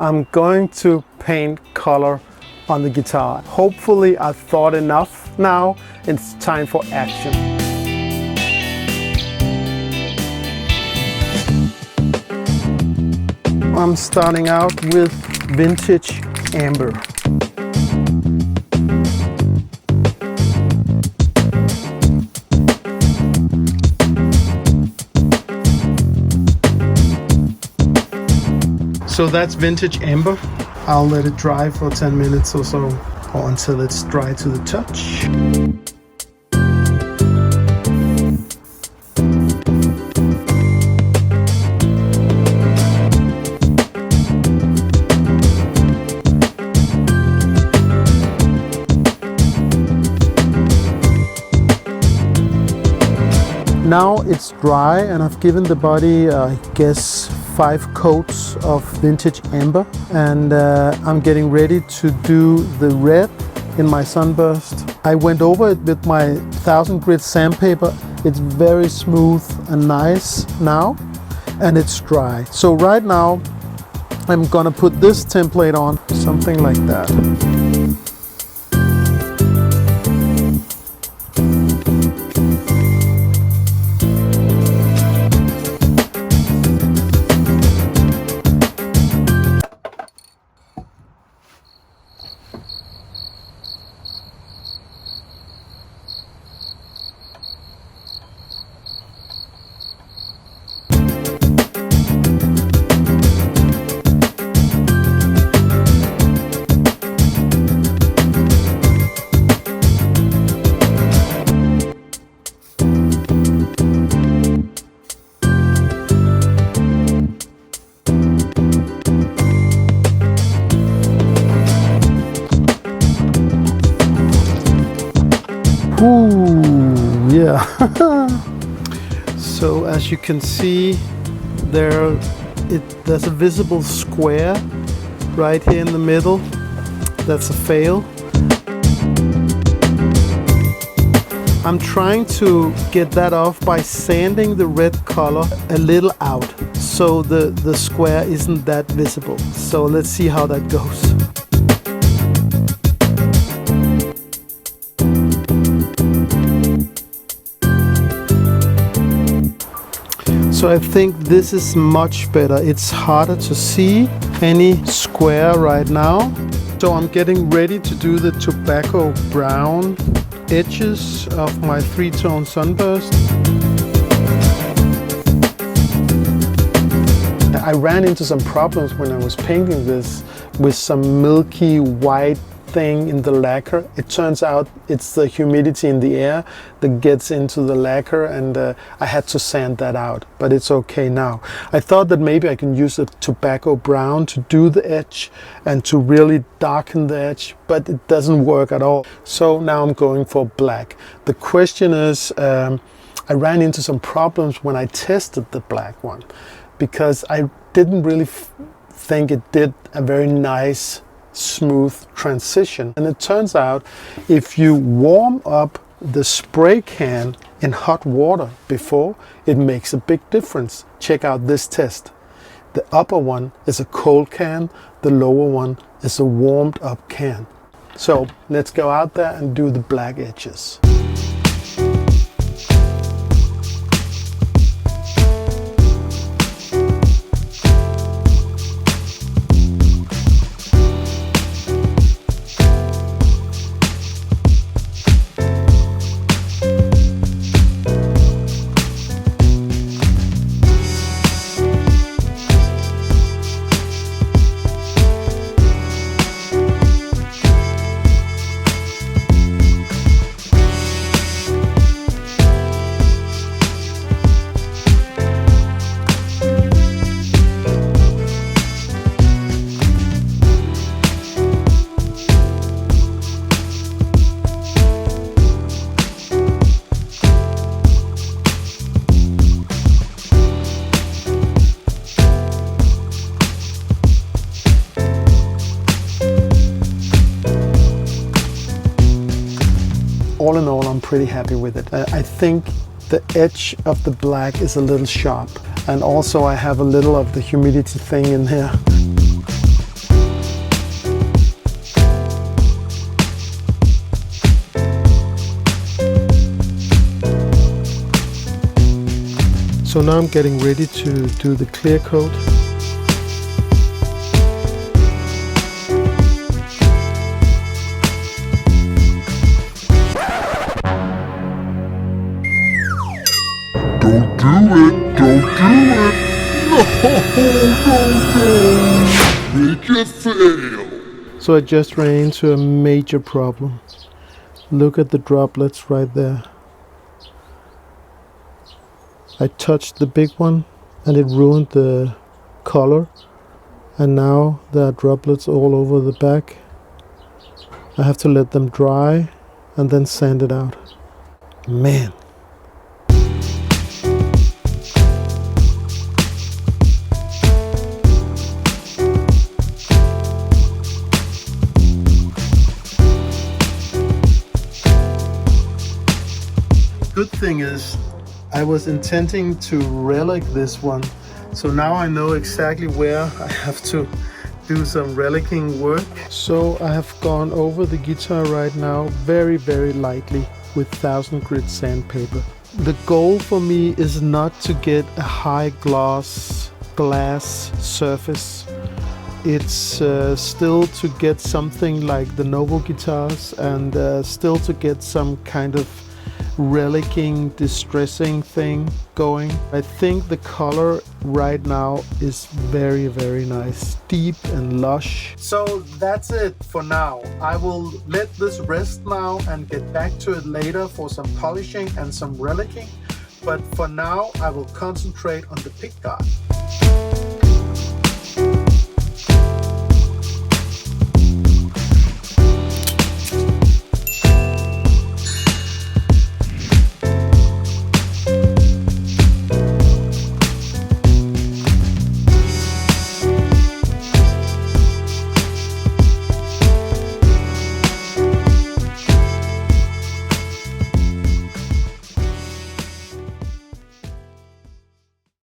I'm going to paint color on the guitar. Hopefully I've thought enough now. It's time for action. I'm starting out with vintage amber. So that's vintage amber. I'll let it dry for 10 minutes or so, or until it's dry to the touch. Now it's dry and I've given the body, I guess, 5 coats of vintage amber, and I'm getting ready to do the red in my sunburst. I went over it with my 1000 grit sandpaper. It's very smooth and nice now, and it's dry. So right now I'm gonna put this template on, something like that. Ooh, yeah. So as you can see, there's a visible square right here in the middle. That's a fail. I'm trying to get that off by sanding the red color a little out, so the square isn't that visible. So let's see how that goes. So I think this is much better. It's harder to see any square right now. So I'm getting ready to do the tobacco brown edges of my 3-tone sunburst. I ran into some problems when I was painting this with some milky white thing in the lacquer. It turns out it's the humidity in the air that gets into the lacquer, and I had to sand that out, but it's okay now. I thought that maybe I can use a tobacco brown to do the edge and to really darken the edge, but it doesn't work at all. So now I'm going for black. The question is, I ran into some problems when I tested the black one, because I didn't really think it did a very nice smooth transition. And it turns out if you warm up the spray can in hot water before, it makes a big difference. Check out this test. The upper one is a cold can, the lower one is a warmed up can. So let's go out there and do the black edges. all in all, I'm pretty happy with it. I think the edge of the black is a little sharp, and also I have a little of the humidity thing in here. So now I'm getting ready to do the clear coat. Don't do it! Don't do it! No! Make it fail! So I just ran into a major problem. Look at the droplets right there. I touched the big one and it ruined the color, and now there are droplets all over the back. I have to let them dry and then sand it out. Man. Good thing is I was intending to relic this one, so now I know exactly where I have to do some relicing work. So I have gone over the guitar right now very lightly with 1000 grit sandpaper. The goal for me is not to get a high glass surface. It's still to get something like the Novo guitars, and still to get some kind of relicing, distressing thing going. I think the color right now is very nice, deep and lush. So that's it for now. I will let this rest now and get back to it later for some polishing and some relicing. But for now I will concentrate on the pickguard.